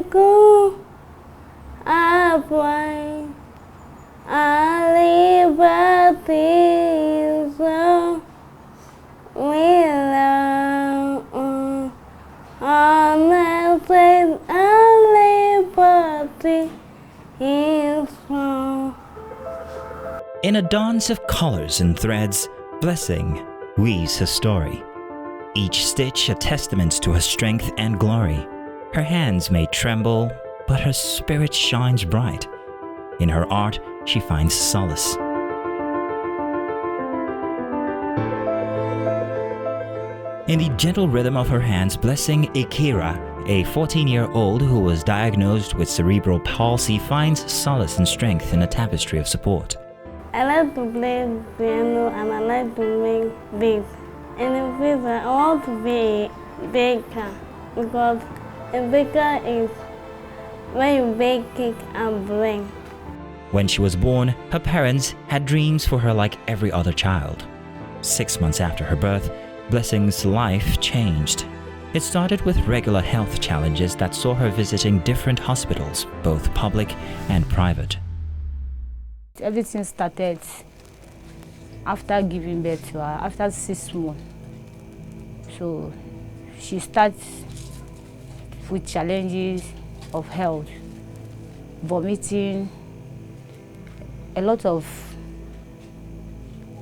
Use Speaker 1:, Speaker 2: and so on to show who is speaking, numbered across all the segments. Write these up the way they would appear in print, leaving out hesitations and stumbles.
Speaker 1: go upright, our liberty so we love honor and liberty is strong.
Speaker 2: In a dance of colors and threads, Blessing weaves her story. Each stitch a testament to her strength and glory. Her hands may tremble, but her spirit shines bright. In her art, she finds solace. In the gentle rhythm of her hands, Blessing Ekeari, a 14-year-old who was diagnosed with cerebral palsy, finds solace and strength in a tapestry of support.
Speaker 1: I like to play piano and I like to make beats. In the future, I want to be a baker because a baker is when you bake cake and bread.
Speaker 2: When she was born, her parents had dreams for her like every other child. 6 months after her birth, Blessing's life changed. It started with regular health challenges that saw her visiting different hospitals, both public and private.
Speaker 3: Everything started after giving birth to her, after 6 months. So she starts with challenges of health, vomiting, a lot of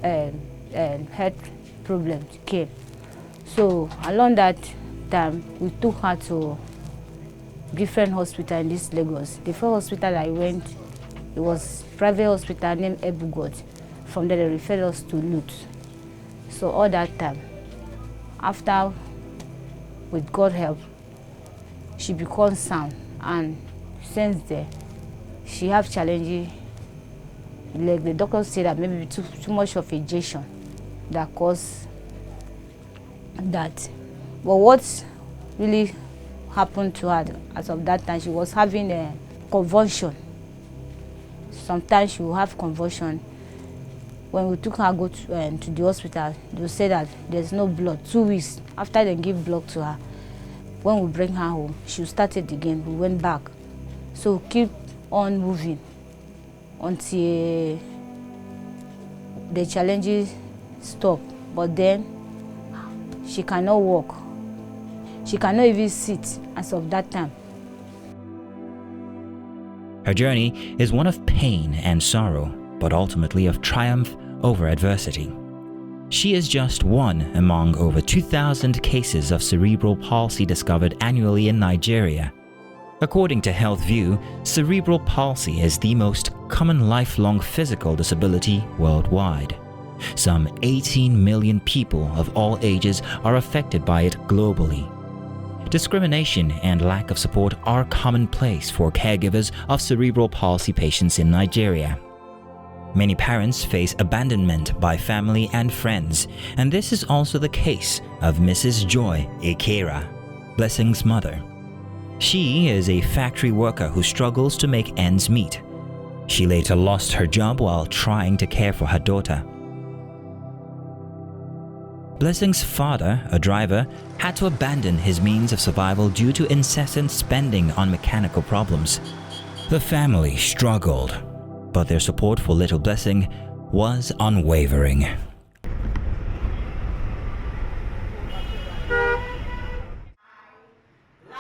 Speaker 3: health problems came. So along that time, we took her to different hospitals in this Lagos. The first hospital I went, it was private hospital named Ebugod. From there, they referred us to Lutz. So all that time, after, with God's help, she becomes sound, and since then, she have challenges. Like the doctor said that maybe too much of injection that caused that. But what really happened to her as of that time, she was having a convulsion. Sometimes she will have convulsion. When we took her to the hospital, they said that there's no blood. 2 weeks after they give blood to her, when we bring her home, she started again. We went back. So we keep on moving until the challenges stop. But then she cannot walk. She cannot even sit as of that time.
Speaker 2: Her journey is one of pain and sorrow, but ultimately of triumph over adversity. She is just one among over 2,000 cases of cerebral palsy discovered annually in Nigeria. According to Health View, cerebral palsy is the most common lifelong physical disability worldwide. Some 18 million people of all ages are affected by it globally. Discrimination and lack of support are commonplace for caregivers of cerebral palsy patients in Nigeria. Many parents face abandonment by family and friends, and this is also the case of Mrs. Joy Ekeari, Blessing's mother. She is a factory worker who struggles to make ends meet. She later lost her job while trying to care for her daughter. Blessing's father, a driver, had to abandon his means of survival due to incessant spending on mechanical problems. The family struggled, but their support for little Blessing was unwavering.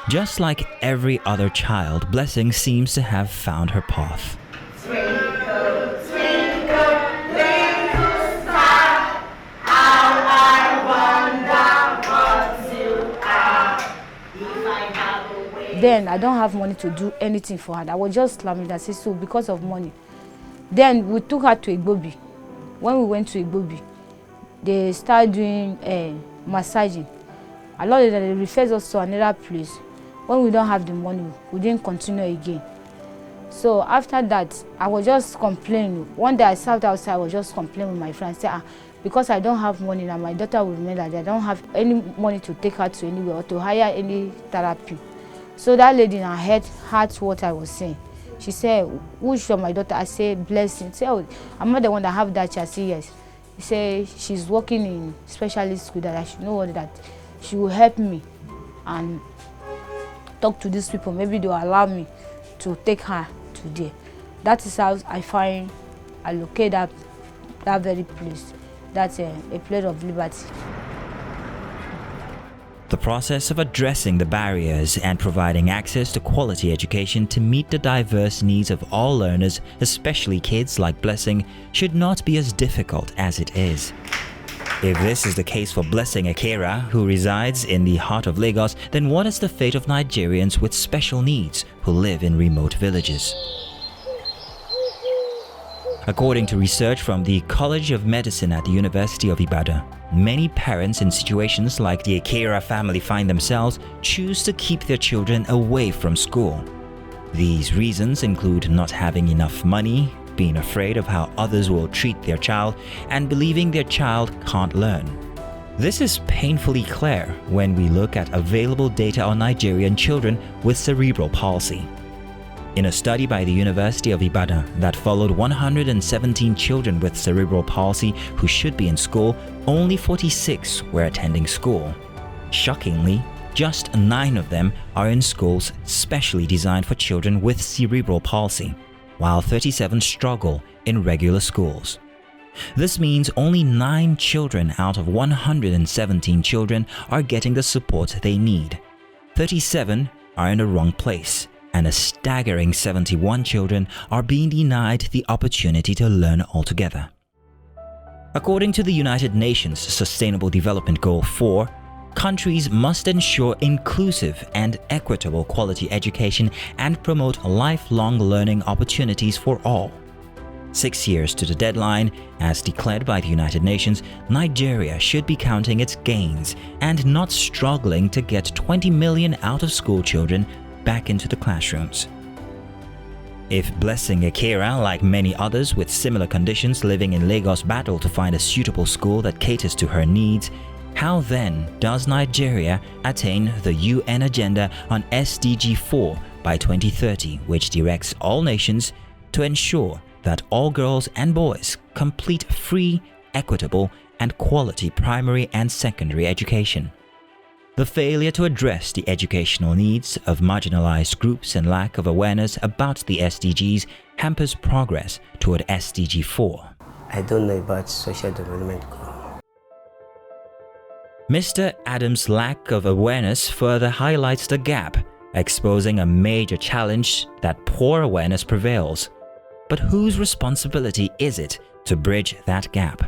Speaker 2: Just like every other child, Blessing seems to have found her path.
Speaker 4: Twinkle, twinkle, little star, how I wonder what you are. If I have a way.
Speaker 3: Then I don't have money to do anything for her. I was just slamming that so because of money. Then we took her to Igbobi. When we went to Igbobi, they started doing massaging. A lot of them, they referred us to another place. When we don't have the money, we didn't continue again. So after that, I was just complaining. One day I sat outside, I was just complaining with my friends. Say, because I don't have money now, my daughter will remain like that. I don't have any money to take her to anywhere or to hire any therapy. So that lady in her head heard what I was saying. She said, who's your my daughter? I said, Blessing. She said, oh, I'm not the one that have that child. I said, yes. He said, she's working in specialist school, that I should know that she will help me. And talk to these people, maybe they'll allow me to take her to there. That is how I locate that very place. That's a place of liberty.
Speaker 2: The process of addressing the barriers and providing access to quality education to meet the diverse needs of all learners, especially kids like Blessing, should not be as difficult as it is. If this is the case for Blessing Ekeari, who resides in the heart of Lagos, then what is the fate of Nigerians with special needs who live in remote villages? According to research from the College of Medicine at the University of Ibadan, many parents in situations like the Ekeari family find themselves choose to keep their children away from school. These reasons include not having enough money, being afraid of how others will treat their child, and believing their child can't learn. This is painfully clear when we look at available data on Nigerian children with cerebral palsy. In a study by the University of Ibadan that followed 117 children with cerebral palsy who should be in school, only 46 were attending school. Shockingly, just 9 of them are in schools specially designed for children with cerebral palsy, while 37 struggle in regular schools. This means only 9 children out of 117 children are getting the support they need. 37 are in the wrong place, and a staggering 71 children are being denied the opportunity to learn altogether. According to the United Nations Sustainable Development Goal 4, countries must ensure inclusive and equitable quality education and promote lifelong learning opportunities for all. 6 years to the deadline, as declared by the United Nations, Nigeria should be counting its gains and not struggling to get 20 million out-of-school children back into the classrooms. If Blessing Ekeari, like many others with similar conditions living in Lagos, battle to find a suitable school that caters to her needs, how then does Nigeria attain the UN Agenda on SDG 4 by 2030, which directs all nations to ensure that all girls and boys complete free, equitable, and quality primary and secondary education? The failure to address the educational needs of marginalized groups and lack of awareness about the SDGs hampers progress toward SDG 4.
Speaker 5: I don't know about social development goal.
Speaker 2: Mr. Adams' lack of awareness further highlights the gap, exposing a major challenge that poor awareness prevails. But whose responsibility is it to bridge that gap?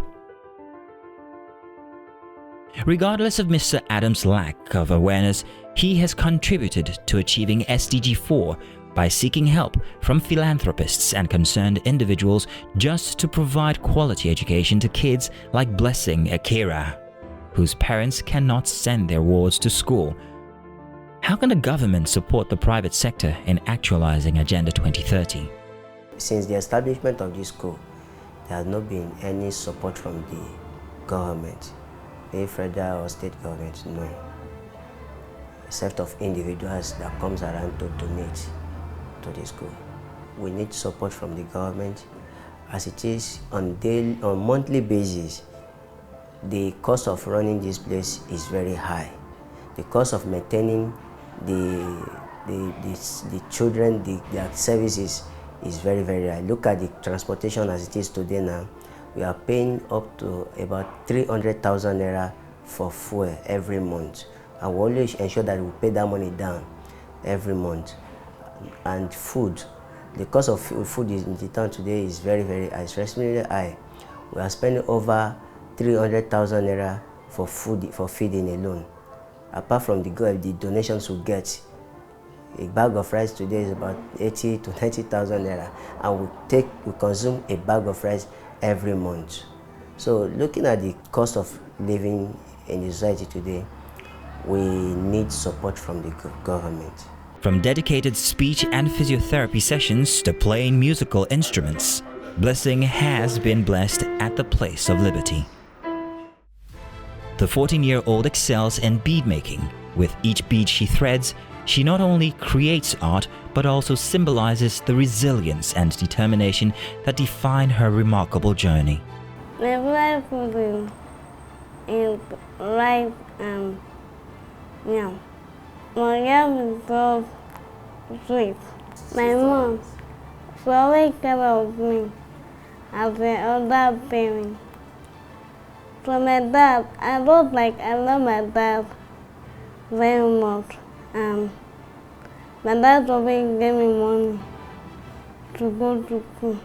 Speaker 2: Regardless of Mr. Adams' lack of awareness, he has contributed to achieving SDG 4 by seeking help from philanthropists and concerned individuals just to provide quality education to kids like Blessing Ekeari, whose parents cannot send their wards to school. How can the government support the private sector in actualizing Agenda 2030?
Speaker 5: Since the establishment of this school, there has not been any support from the government, be it federal or state government, no. Except of individuals that comes around to donate to the school. We need support from the government. As it is on monthly basis, the cost of running this place is very high. The cost of maintaining the children, their services is very, very high. Look at the transportation as it is today now. We are paying up to about 300,000 naira for fuel every month. And we always ensure that we pay that money down every month. And food, the cost of food in the town today is very, very high, extremely high. We are spending over 300,000 naira for food, for feeding alone. Apart from the donations we get, a bag of rice today is about 80 to 90,000 naira, and we consume a bag of rice every month. So looking at the cost of living in the society today, we need support from the government.
Speaker 2: From dedicated speech and physiotherapy sessions to playing musical instruments, Blessing has been blessed at the place of liberty. The 14-year-old excels in bead making. With each bead she threads, she not only creates art, but also symbolizes the resilience and determination that define her remarkable journey.
Speaker 1: The life is right and yeah. my life is so sweet. My mom, she always care of me as the other parent. So my dad, I love my dad very much. And my dad always gave me money to go to school.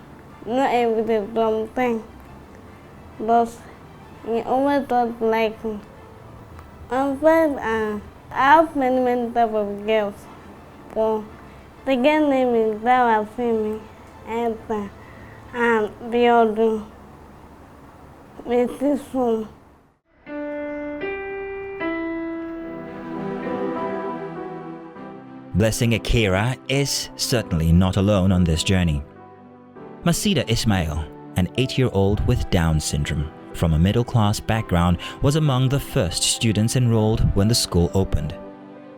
Speaker 1: Not every day, something. But he always thought like me. I'm friends and I have many type of girls. But the girl name is Dara Femi, Esther, and Biodu. With this one.
Speaker 2: Blessing Ekeari is certainly not alone on this journey. Maceeda Ismail, an 8-year-old with Down syndrome from a middle-class background, was among the first students enrolled when the school opened.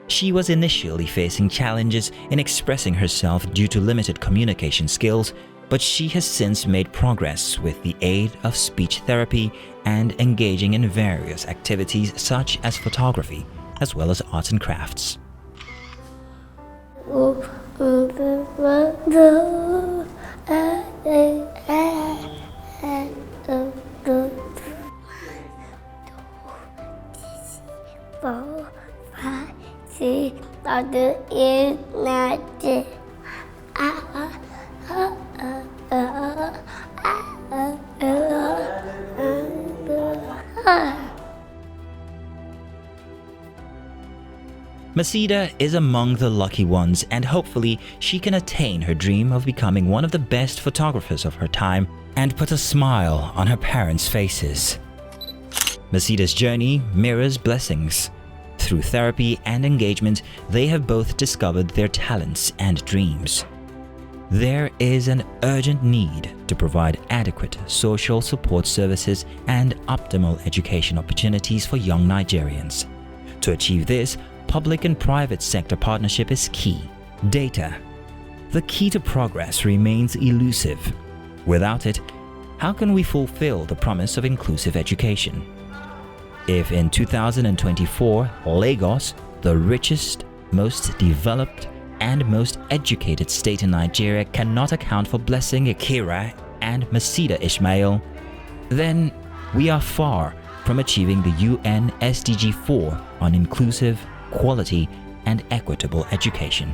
Speaker 2: She was initially facing challenges in expressing herself due to limited communication skills, but she has since made progress with the aid of speech therapy and engaging in various activities such as photography, as well as arts and crafts. Maceeda is among the lucky ones, and hopefully she can attain her dream of becoming one of the best photographers of her time and put a smile on her parents' faces. Maceeda's journey mirrors Blessing's. Through therapy and engagement, they have both discovered their talents and dreams. There is an urgent need to provide adequate social support services and optimal education opportunities for young Nigerians. To achieve this, public and private sector partnership is key. Data. The key to progress remains elusive. Without it, how can we fulfill the promise of inclusive education? If in 2024, Lagos, the richest, most developed, and most educated state in Nigeria, cannot account for Blessing Ekeari and Maceeda Ismail, then we are far from achieving the UN SDG 4 on inclusive, quality, and equitable education.